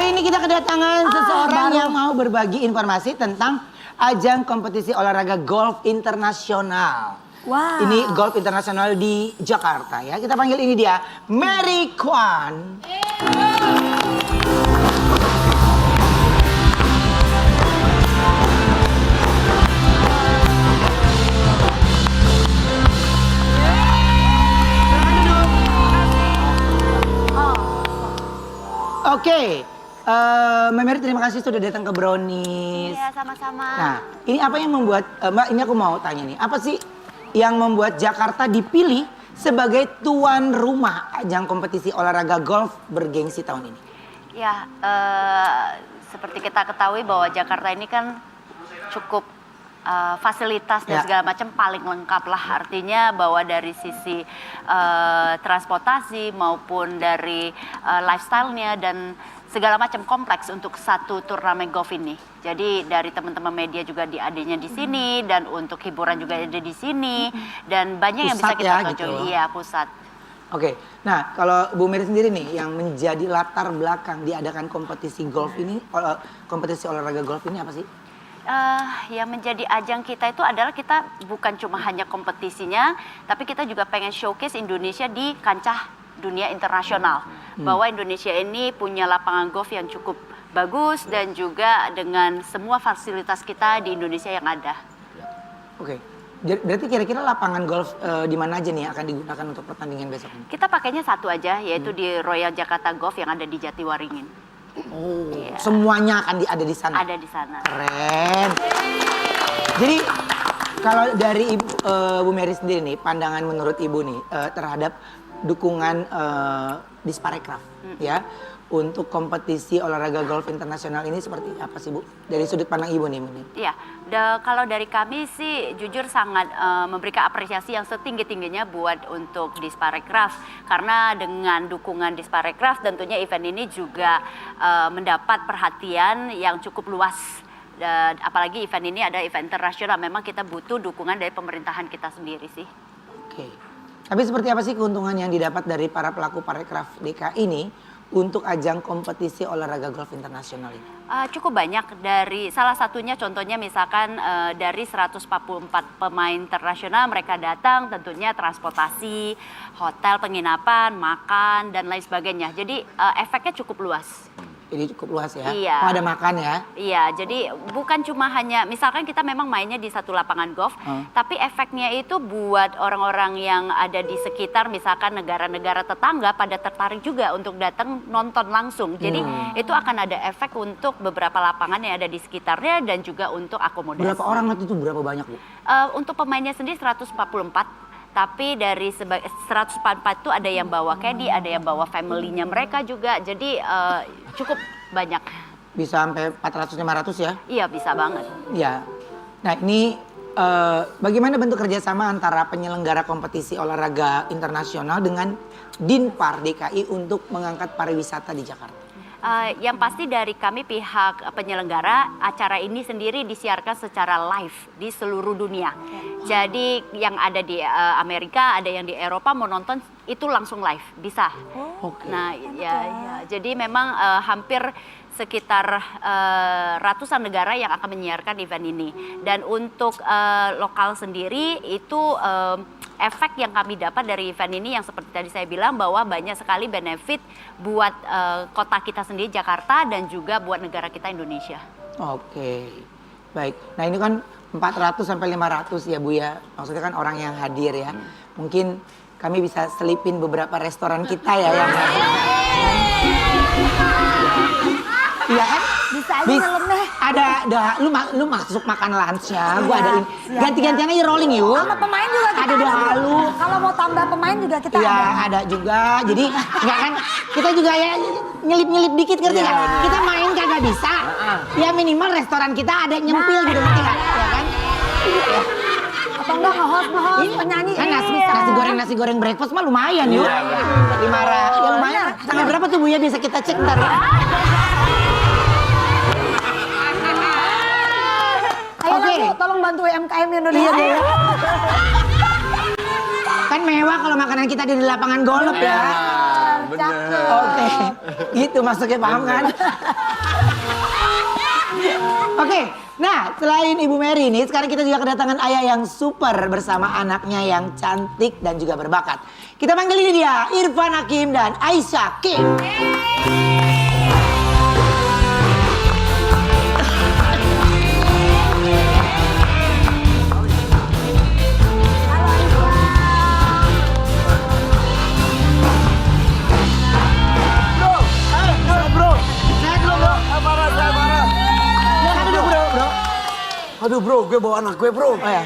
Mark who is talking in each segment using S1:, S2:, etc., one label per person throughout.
S1: Hari ini kita kedatangan seseorang yang mau berbagi informasi tentang ajang kompetisi olahraga golf internasional.
S2: Wow.
S1: Ini golf internasional di Jakarta ya. Kita panggil ini dia, Mary Kwan. Oke, Mbak Mary terima kasih sudah datang ke Brownies.
S2: Iya, sama-sama.
S1: Nah, ini apa yang membuat, Mbak ini aku mau tanya nih, apa sih yang membuat Jakarta dipilih sebagai tuan rumah ajang kompetisi olahraga golf bergengsi tahun ini?
S2: Ya, seperti kita ketahui bahwa Jakarta ini kan cukup fasilitas dan segala macam paling lengkap lah. Artinya bahwa dari sisi transportasi maupun dari lifestyle-nya dan segala macam kompleks untuk satu turnamen golf ini. Jadi dari teman-teman media juga adanya di sini dan untuk hiburan juga ada di sini dan banyak yang bisa kita tonjol. Iya, pusat.
S1: Oke, nah kalau Bu Mary sendiri nih yang menjadi latar belakang diadakan kompetisi golf ini, kompetisi olahraga golf ini apa sih?
S2: Yang menjadi ajang kita itu adalah kita bukan cuma hanya kompetisinya, tapi kita juga pengen showcase Indonesia di kancah dunia internasional. Bahwa Indonesia ini punya lapangan golf yang cukup bagus dan juga dengan semua fasilitas kita di Indonesia yang ada.
S1: Oke, berarti kira-kira lapangan golf di mana aja nih akan digunakan untuk pertandingan besok ini?
S2: Kita pakainya satu aja, yaitu di Royal Jakarta Golf yang ada di Jatiwaringin.
S1: Oh, semuanya akan ada di sana?
S2: Ada di sana.
S1: Keren. Jadi kalau dari Bu Mary sendiri nih, pandangan menurut Ibu nih terhadap dukungan Disparekraf ya untuk kompetisi olahraga golf internasional ini seperti apa sih Bu? Dari sudut pandang Ibu nih.
S2: Iya, kalau dari kami sih jujur sangat memberikan apresiasi yang setinggi-tingginya buat untuk Disparekraf. Karena dengan dukungan Disparekraf tentunya event ini juga mendapat perhatian yang cukup luas. Dan apalagi event ini ada event internasional, memang kita butuh dukungan dari pemerintahan kita sendiri sih.
S1: Oke, tapi seperti apa sih keuntungan yang didapat dari para pelaku parekraf DKI ini untuk ajang kompetisi olahraga golf internasional ini?
S2: Cukup banyak, dari salah satunya contohnya misalkan dari 144 pemain internasional mereka datang, tentunya transportasi, hotel, penginapan, makan dan lain sebagainya. Jadi efeknya cukup luas.
S1: Jadi cukup luas ya?
S2: Iya.
S1: Oh, ada makan ya?
S2: Iya, jadi bukan cuma hanya, misalkan kita memang mainnya di satu lapangan golf, tapi efeknya itu buat orang-orang yang ada di sekitar, misalkan negara-negara tetangga pada tertarik juga untuk datang nonton langsung. Jadi itu akan ada efek untuk beberapa lapangan yang ada di sekitarnya dan juga untuk akomodasi.
S1: Berapa orang waktu itu, berapa banyak Bu?
S2: Untuk pemainnya sendiri 144. Tapi dari 144 itu ada yang bawa caddy, ada yang bawa family-nya mereka juga. Jadi cukup banyak.
S1: Bisa sampai 400-500 ya?
S2: Iya, bisa banget.
S1: Ya. Nah ini bagaimana bentuk kerjasama antara penyelenggara kompetisi olahraga internasional dengan Dinpar DKI untuk mengangkat pariwisata di Jakarta?
S2: Yang pasti dari kami pihak penyelenggara, acara ini sendiri disiarkan secara live di seluruh dunia. Jadi yang ada di Amerika, ada yang di Eropa mau nonton itu langsung live, bisa. Nah ya, jadi memang hampir sekitar ratusan negara yang akan menyiarkan event ini. Dan untuk lokal sendiri itu efek yang kami dapat dari event ini yang seperti tadi saya bilang bahwa banyak sekali benefit buat kota kita sendiri Jakarta dan juga buat negara kita Indonesia. Oke,
S1: baik. Nah ini kan 400 sampai 500 ya Bu ya. Maksudnya kan orang yang hadir ya. Mungkin kami bisa selipin beberapa restoran kita ya yang iya kan?
S2: Bisa aja nyelemeh.
S1: Ada, lu masuk makan lunch-nya, gua adain. Ganti-gantian aja rolling yuk.
S2: Sama pemain juga kita
S1: ada halu.
S2: Kalau mau tambah pemain juga kita
S1: ada. Iya, ada juga. Jadi enggak kan kita juga ya nyelip-nyelip dikit ngerti enggak? Kita main kagak bisa. Ya minimal restoran kita ada nyempil gitu ngerti enggak? Ya kan?
S2: Atau enggak nge-host penyanyi.
S1: Kan nasi goreng breakfast mah lumayan yuk. 500. Ya lumayan. Tanggal berapa tuh Bu ya bisa kita cek ntar ya.
S2: Oke, tolong bantu UMKM Indonesia.
S1: Iya, kan mewah kalau makanan kita di lapangan golf ya.
S3: Bener.
S1: Oke. Itu maksudnya, paham kan? Oke, nah selain Ibu Mary ini, sekarang kita juga kedatangan ayah yang super bersama anaknya yang cantik dan juga berbakat. Kita panggil ini dia, Irfan Hakim dan Aisyah Kim.
S3: Aduh bro, gue bawa anak gue bro.
S1: Oh ya,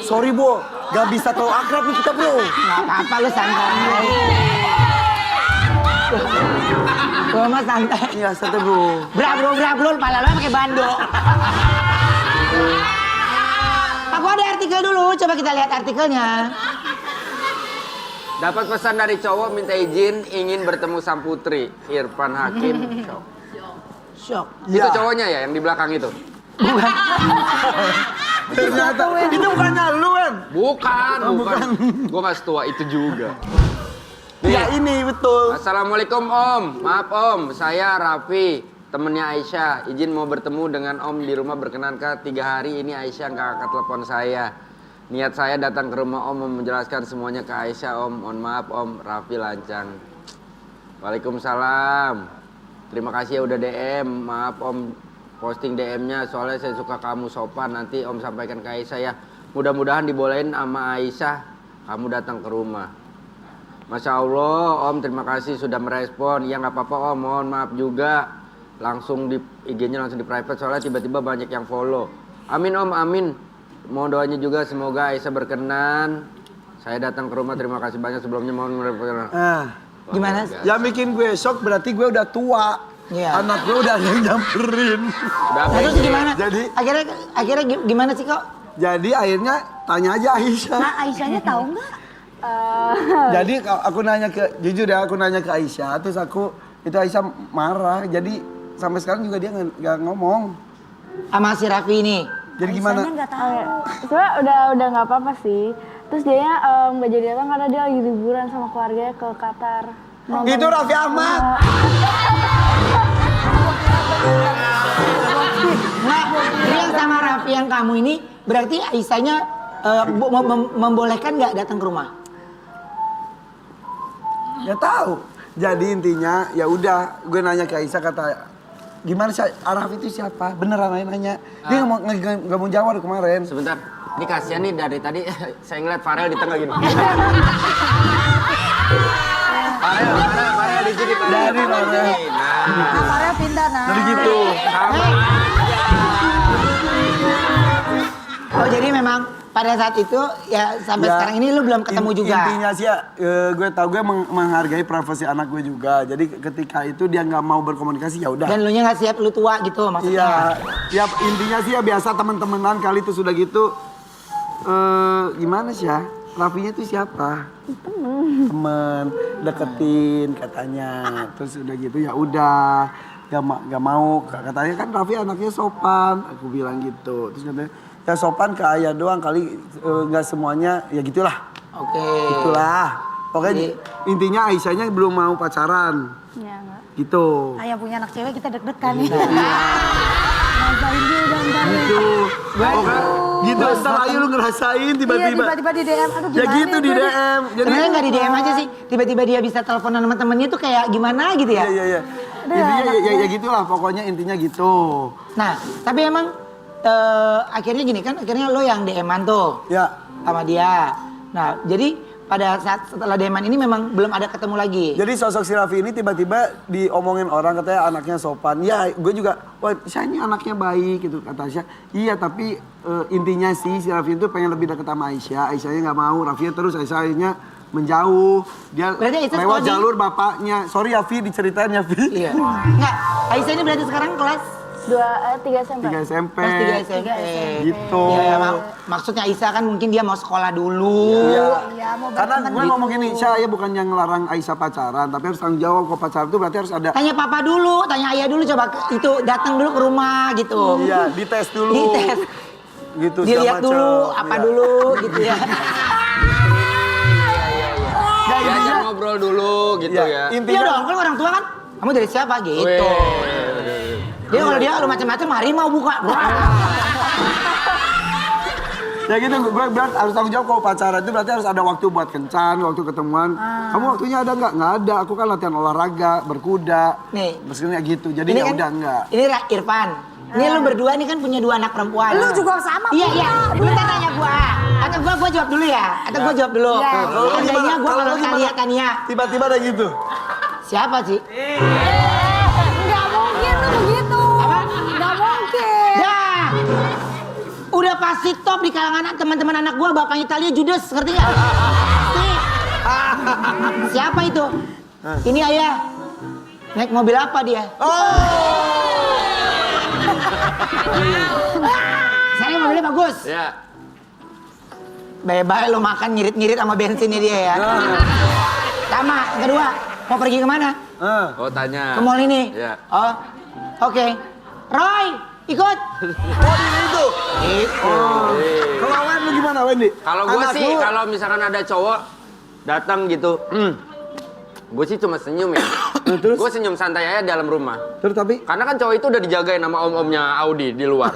S3: Sorry bro, gak bisa terlalu akrab nih kita bro.
S1: nggak apa-apa, lu santai. Gua mah santai.
S3: Iya santai bro.
S1: Bra bro, pala lu pakai bando. Aku ada artikel dulu, coba kita lihat artikelnya.
S4: Dapat pesan dari cowok minta izin ingin bertemu sang putri. Irfan Hakim. Shock.
S1: Shock.
S4: Itu cowoknya ya yang di belakang itu?
S3: Ternyata itu bukannya lu kan?
S4: Bukan. Gue gak setua itu juga.
S3: Ya ini betul.
S4: Assalamualaikum Om. Maaf Om, saya Raffi, temennya Aisyah. Izin mau bertemu dengan Om di rumah, berkenankah 3 hari ini Aisyah nggak angkat telepon saya. Niat saya datang ke rumah Om mau menjelaskan semuanya ke Aisyah Om. Mohon maaf Om, Raffi Lancang. Waalaikumsalam. Terima kasih ya udah DM. Maaf Om posting DM-nya soalnya saya suka kamu sopan. Nanti Om sampaikan ke Aisyah ya. Mudah-mudahan dibolehin sama Aisyah kamu datang ke rumah. Masya Allah Om, terima kasih sudah merespon. Ya nggak apa-apa Om, mohon maaf juga. Langsung di IG-nya langsung di private soalnya tiba-tiba banyak yang follow. Amin Om, amin. Mohon doanya juga semoga Aisyah berkenan. Saya datang ke rumah, terima kasih banyak sebelumnya, mohon merespon.
S1: Gimana?
S3: Yang bikin gue shock berarti gue udah tua.
S1: Iya.
S3: Anak gue udah ada yang nyamperin.
S4: Udah
S1: Nah, terus gimana?
S3: Jadi
S1: akhirnya gimana sih kok?
S3: jadi akhirnya tanya aja Aisyah.
S5: Nah, Aisyahnya tahu nggak?
S3: Jadi aku nanya jujur ya aku nanya ke Aisyah, terus itu Aisyah marah. Jadi sampai sekarang juga dia nggak ngomong.
S1: Sama si Raffi ini.
S3: Jadi gimana?
S5: Aisyahnya nggak tahu.
S6: Sebenernya udah nggak apa-apa sih. Terus dia nggak jadi datang karena dia lagi liburan sama keluarganya ke Qatar.
S3: Itu Raffi Ahmad.
S1: Nah, yang sama Raffi yang kamu ini berarti Aisyahnya membolehkan nggak datang ke rumah?
S3: Ya tahu. Jadi intinya ya udah gue nanya ke Aisyah kata gimana sih Raffi itu siapa? Beneran nanya. Dia nggak mau jawab kemarin.
S4: Sebentar, ini kasihan nih dari tadi saya ngeliat Farel di tengah gini. Farel di sini.
S3: Dari Farel.
S5: Kamarnya pindah nah.
S3: Jadi gitu.
S1: Oh jadi memang pada saat itu ya sampai
S3: Ya,
S1: sekarang ini lu belum ketemu juga.
S3: Intinya sih ya, gue tahu gue menghargai privasi anak gue juga. Jadi ketika itu dia nggak mau berkomunikasi ya udah.
S1: Dan lu nya nggak siap, lu tua gitu
S3: Iya,
S1: maksudnya.
S3: ya intinya sih ya biasa teman-temanan kali itu sudah gitu. Gimana sih ya? Raffinya itu siapa? Temen, deketin katanya. Terus udah gitu ya udah, gak mau. Katanya kan Raffi anaknya sopan. Aku bilang gitu. Terus katanya ya sopan ke ayah doang kali, nggak semuanya ya gitulah.
S1: Oke.
S3: Itulah. Pokoknya intinya Aisyahnya belum mau pacaran.
S6: Ya nggak.
S3: Gitu.
S5: Ayah punya anak cewek kita deg-degan nih. Ngapain dia udah ntar nih.
S3: Gitu. Gitu, ntar ayo lu ngerasain
S5: Iya
S3: tiba-tiba.
S5: tiba-tiba di DM. Aduh
S3: Ya
S5: gimana
S3: gitu
S5: ya,
S3: di
S5: gue nih?
S3: DM. Jadi
S1: Sebenarnya nggak di DM aja sih, tiba-tiba dia bisa teleponan sama temennya tuh kayak gimana gitu ya.
S3: Iya. Intinya ya gitulah pokoknya intinya gitu.
S1: Nah, tapi emang akhirnya gini kan, akhirnya lo yang DM-an tuh
S3: Ya.
S1: sama dia. Nah, jadi pada saat setelah DM-an ini memang belum ada ketemu lagi.
S3: Jadi sosok si Raffi ini tiba-tiba diomongin orang katanya anaknya sopan. Ya gue juga, wah Syah ini anaknya baik gitu kata Syah. Iya tapi intinya sih si Raffi itu pengen lebih dekat sama Aisyah. Aisyahnya nggak mau, Raffi terus Aisyah akhirnya menjauh. Dia
S1: Berarti Aisyah
S3: lewat
S1: sekolah di-
S3: jalur bapaknya. Sorry ya Vi diceritain ya Vi.
S1: Iya. Enggak, Aisyah ini berarti sekarang kelas
S6: 3 SMP.
S3: 3 SMP.
S1: kelas 3 SMP.
S3: Gitu.
S1: Ya, maksudnya Aisyah kan mungkin dia mau sekolah dulu.
S5: Iya mau
S3: Karena
S5: berteman
S3: gue ngomong gini, Syah ya bukan yang ngelarang Aisyah pacaran, tapi harus tanggung jawab kalau pacaran itu berarti harus ada.
S1: Tanya papa dulu, tanya ayah dulu, coba itu datang dulu ke rumah gitu.
S3: Iya, dites dulu.
S1: Dites.
S3: Gitu
S1: Dilihat
S3: segala
S1: dulu,
S3: macem.
S1: apa
S3: Iya.
S1: dulu gitu ya.
S4: Diajak ngobrol ngobrol dulu gitu ya.
S1: Iya
S3: Intinya
S1: dong, kan orang tua kan. Kamu dari siapa gitu.
S4: Weh.
S1: Dia kalau dia lu macam-macam harimau buka.
S3: ya gitu, gue bilang harus tanggung jawab kalau pacaran itu berarti harus ada waktu buat kencan, waktu ketemuan. Kamu waktunya ada nggak? Nggak ada. Aku kan latihan olahraga, berkuda.
S1: Nih.
S3: Mesinnya gitu. Jadi ya udah enggak.
S1: Ini Irfan. Ini lu berdua nih kan punya 2 anak perempuan.
S5: Lu juga sama
S1: Iya,
S5: punya.
S1: iya. Lu kan tanya gua. Atau gua jawab dulu ya. Atau gua jawab dulu.
S5: Iya.
S1: Seandainya gua kalau Tania.
S3: Tiba-tiba ada gitu.
S1: Siapa sih?
S5: Nggak mungkin lu begitu.
S1: Apa?
S5: Nggak mungkin.
S1: Ya. Udah pasti top di kalangan teman-teman anak gua, bapaknya Talia Judas, ngerti nggak? Nih. Siapa itu? Ini ayah. Naik mobil apa dia? Saya mobilnya bagus.
S4: Ya.
S1: Bye-bye lo makan nyirit-nyirit sama bensinnya dia ya. Sama, kedua, mau pergi kemana?
S4: Oh tanya.
S1: Ke mall ini?
S4: Ya.
S1: Oh, oke. Roy, ikut.
S3: Oh ini itu. Kalau Wen lu gimana Wendy?
S4: Kalau gue
S3: Anak
S4: sih,
S3: lu-
S4: kalau misalkan ada cowok datang gitu, gue sih cuma senyum ya.
S3: Terus?
S4: Gue senyum santai aja dalam rumah.
S3: Terus tapi
S4: Karena kan cowok itu udah dijagain sama om-omnya Audi di luar.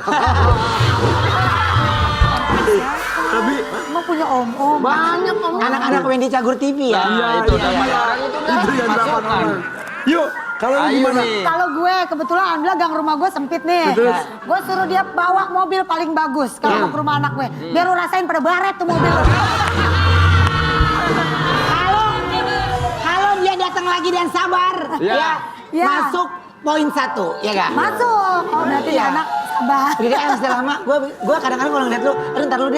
S5: Emang punya om-om.
S1: Banyak om. Anak-anak Wendy Cagur TV ya.
S4: Nah, itu namanya orang itu udah
S3: itu yang
S4: masukkan.
S3: 8 orang. Yuk, kalau lu
S4: Ayo
S3: gimana?
S4: nih.
S5: Kalau gue kebetulan alhamdulillah gang rumah gue sempit nih.
S3: Terus?
S5: Gue suruh dia bawa mobil paling bagus kalau mau ke rumah anak gue. Biar lu rasain pada baret tuh mobil.
S1: Kalau dia datang lagi dan sabar,
S4: Ya.
S5: Ya.
S1: masuk poin 1, ya gak?
S5: Masuk. Oh berarti
S1: Iya.
S5: anak sabar.
S1: Jadi kan sudah lama, gue kadang-kadang kalau ngeliat lu, aduh ntar dulu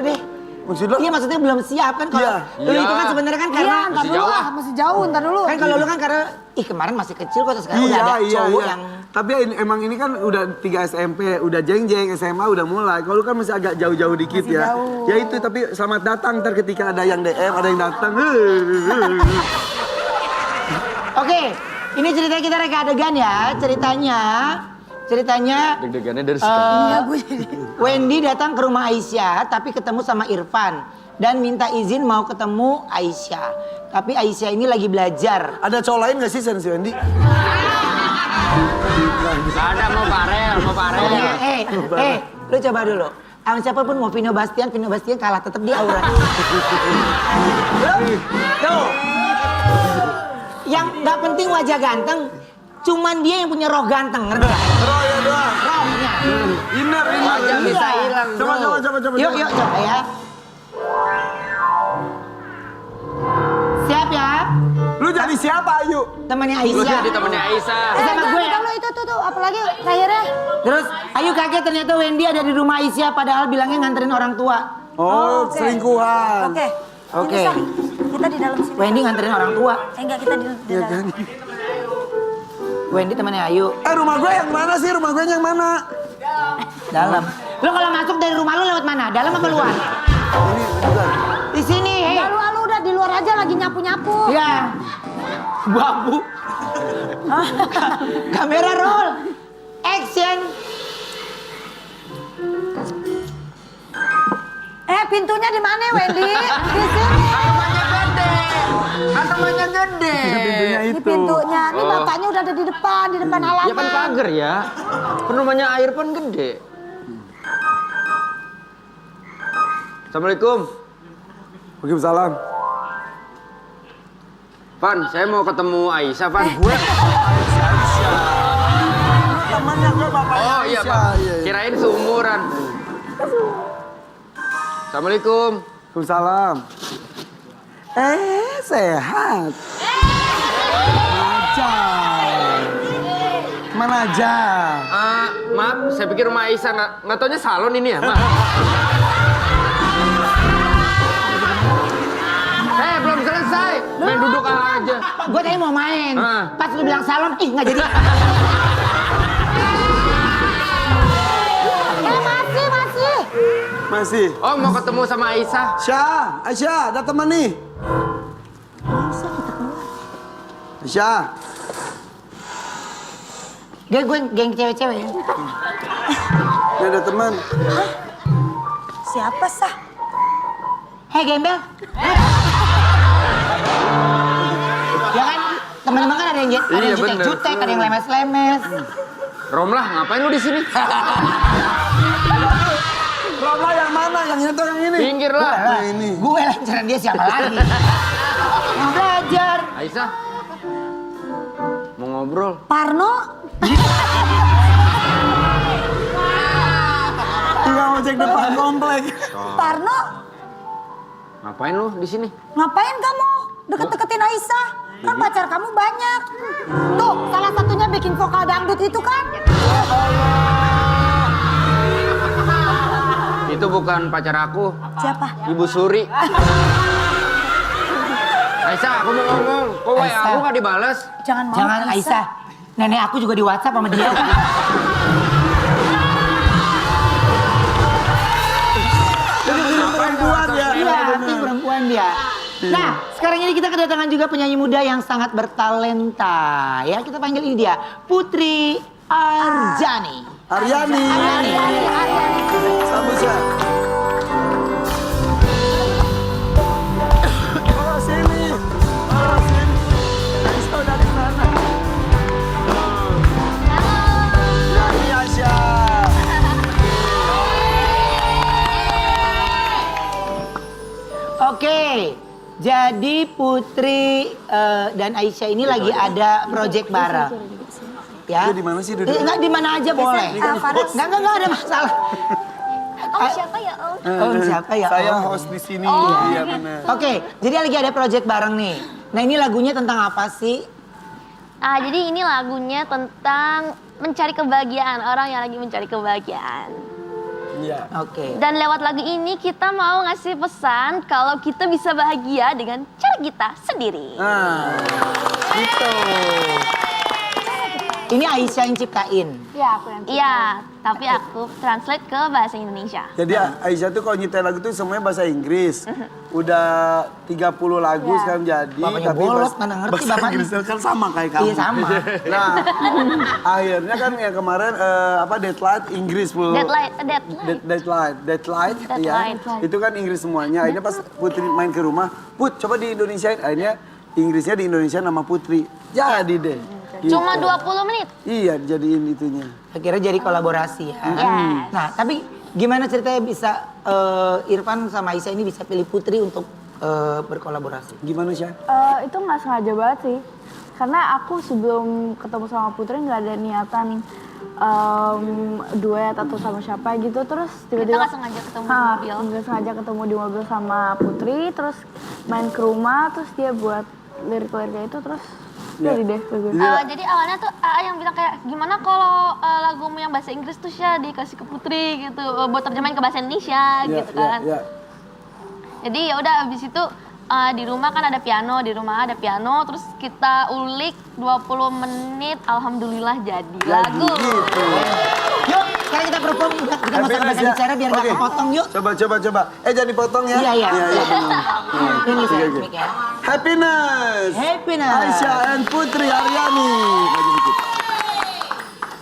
S1: deh.
S3: Maksud lu?
S1: Iya maksudnya belum siap kan kalau
S3: Iya.
S1: lu itu kan sebenarnya kan karena
S5: Iya, ntar
S4: masih
S5: dulu
S4: jauh
S5: lah, masih jauh, ntar dulu.
S1: kan kalau lu kan karena kemarin masih kecil kok terus sekarang udah ada cowok yang
S3: Tapi emang ini kan udah 3 SMP, udah jeng-jeng, SMA udah mulai. Kalau lu kan masih agak jauh-jauh dikit
S5: Masih
S3: ya.
S5: jauh.
S3: Ya itu, tapi selamat datang ntar ketika ada yang DM, ada yang datang.
S1: Oke, ini cerita kita reka adegan ya. Ceritanya
S4: Deg-degannya dari sekarang.
S5: Iya, gue jadi.
S1: Wendy datang ke rumah Aisyah tapi ketemu sama Irfan dan minta izin mau ketemu Aisyah. Tapi Aisyah ini lagi belajar.
S3: Ada cowok lain gak sih Sen, si Wendy?
S4: Gak ada, mau Farel.
S1: Lu coba dulu. Sama siapapun mau Vino Bastian kalah tetap dia aura. Tuh. Yang nggak penting wajah ganteng, cuman dia yang punya roh ganteng, ngerti gak?
S3: Roh ya doang.
S1: Rohnya.
S3: Inner.
S4: Wajah bisa hilang,
S3: Coba,
S4: bro.
S3: coba.
S1: Yuk coba ya. Siap ya?
S3: Lu jadi siapa, Ayu?
S1: Temannya
S4: Lu
S1: Aisyah.
S4: jadi temennya Aisyah.
S1: Sama gue.
S5: Kalau itu tuh, apalagi terakhirnya.
S1: Terus, Ayu kaget ternyata Wendy ada di rumah Aisyah padahal bilangnya nganterin orang tua.
S3: Oh,
S5: oke.
S3: selingkuhan.
S5: Oke.
S1: Oke.
S5: Ini, Sam, kita di dalam sini.
S1: Wendy nganterin orang tua.
S5: Enggak, kita di
S3: Iya
S5: dalam.
S3: kan?
S1: Wendy temannya Ayu.
S3: Rumah gue yang mana sih? Rumah gue yang mana?
S1: Dalam. Lu kalau masuk dari rumah lu lewat mana? Dalam apa luar?
S3: Ini, bukan.
S1: Di sini. Hei.
S5: Lalu udah di luar aja lagi nyapu-nyapu.
S1: Ya. Babu. Kamera roll. Action.
S5: Pintunya di mana, Wendy? Di sini.
S4: Kan rumahnya gede.
S3: Pintunya
S5: Di
S3: itu.
S5: pintunya. Ini
S4: Oh.
S5: bapaknya udah ada di depan halaman.
S4: Ya kan pagar ya. Kan rumahnya Irfan gede. Assalamualaikum.
S3: Waalaikumsalam.
S4: Van, saya mau ketemu Aisyah, Van.
S3: Temannya gue bapaknya
S4: Oh iya,
S3: Aisyah.
S4: Pak.
S3: Iya.
S4: Kirain seumuran. Assalamualaikum.
S3: Waalaikumsalam. Sehat. Mana aja?
S4: Maaf, saya pikir rumah Aisyah. Nggak taunya salon ini ya, Maaf. Belum selesai. Main duduk aja.
S1: Gue tadi mau main.
S4: Ah.
S1: Pas lu bilang salon, ih nggak jadi.
S5: Masih.
S3: Masih.
S4: Oh, mau ketemu sama Aisyah.
S3: Aisyah, ada teman nih. Aisyah.
S1: Gue geng cewek-cewek ya.
S3: Ini ada teman.
S5: Siapa sah?
S1: Hei gembel. Teman-teman kan ada yang
S4: Iya, bener.
S1: jutek-jutek, ada yang lemes-lemes.
S4: Romlah, ngapain lu di sini?
S3: Roma yang mana? Yang ini atau yang ini?
S4: Pinggir lah.
S3: Nah, ini.
S1: Gue lancaran dia siapa lagi? Mau belajar.
S4: Aisyah. Mau ngobrol.
S5: Parno,
S3: Tinggal ojek depan komplek.
S5: Parno,
S4: Ngapain lu di sini?
S5: ngapain kamu deket-deketin Aisyah? Kan pacar kamu banyak. Tuh, salah satunya bikin vokal dangdut itu kan?
S4: Itu bukan pacar aku,
S5: Siapa?
S4: Ibu Suri. Aisyah, aku mau ngomong. Kok WA aku nggak dibales?
S5: Jangan mau
S1: Jangan Aisyah. Nenek aku juga di WhatsApp sama dia.
S3: Perempuan ya.
S1: Iya, akting perempuan dia. Nah, sekarang ini kita kedatangan juga penyanyi muda yang sangat bertalenta. Ya, kita panggil ini dia, Putri Arjani.
S3: Aryani. Sambut ya. Oh, sini. Oh, sini. Aisyah udah di mana? Ya, ini Aisyah.
S1: Oke, jadi Putri dan Aisyah ini lagi ada project bareng. Ya.
S3: Itu di mana sih duduk?
S1: Enggak, di mana aja boleh. Enggak ada masalah.
S2: Oh siapa ya Om?
S1: Oh, siapa ya?
S3: Saya
S1: Oh.
S3: host di sini. Iya benar.
S1: Oke, jadi lagi ada project bareng nih. Nah, ini lagunya tentang apa sih?
S7: Jadi ini lagunya tentang mencari kebahagiaan, orang yang lagi mencari kebahagiaan.
S3: Iya.
S1: Oke.
S7: Dan lewat lagu ini kita mau ngasih pesan kalau kita bisa bahagia dengan cara kita sendiri.
S3: Nah,
S1: Gitu. Ini Aisyah yang ciptain.
S6: Iya, aku yang
S7: Iya, tapi aku translate ke bahasa Indonesia.
S3: jadi Aisyah tuh kalau nyetel lagu tuh semuanya bahasa Inggris. Udah 30 lagu sekarang jadi.
S1: Bapaknya bolot, mana ngerti
S3: bahasa
S1: bapaknya.
S3: Inggris kan sama kayak kamu.
S1: Iya, sama.
S3: Nah, akhirnya kan yang kemarin Deadlight Inggris full. Deadlight, ya. Itu kan Inggris semuanya. Akhirnya pas Putri main ke rumah, Put coba di Indonesia. Akhirnya Inggrisnya di Indonesia nama Putri. Jadi deh. Gitu.
S7: Cuma 20 menit.
S3: Iya, jadiin itunya.
S1: Akhirnya jadi kolaborasi ya.
S7: Yes.
S1: Nah, tapi gimana ceritanya bisa Irfan sama Aisyah ini bisa pilih Putri untuk berkolaborasi?
S3: Gimana sih?
S6: Itu nggak sengaja banget sih. Karena aku sebelum ketemu sama Putri nggak ada niatan duet atau sama siapa gitu. Terus tiba-tiba
S7: Kita nggak sengaja ketemu di mobil.
S6: Nggak sengaja ketemu di mobil sama Putri. Terus main ke rumah. Terus dia buat lirik-liriknya itu. Terus jadi deh lagu.
S7: Jadi awalnya tuh AA yang bilang kayak gimana kalau lagumu yang bahasa Inggris tuh Syah dikasih ke Putri gitu buat terjemahin ke bahasa Indonesia gitu kan.
S3: Iya.
S7: Jadi ya udah abis itu di rumah kan ada piano, di rumah ada piano terus kita ulik 20 menit alhamdulillah jadi lagu.
S3: Gitu.
S1: Yuk, sekarang kita perform, kita nggak usah banyak bicara biar nggak
S3: Oke.
S1: kepotong yuk.
S3: Coba. Jangan dipotong ya.
S1: Iya, iya.
S3: Iya, benar.
S1: Ini saya
S3: Oke.
S1: mic ya.
S3: Happiness.
S1: Happiness.
S3: Aisyah and Putri Aryani. Maju dikit.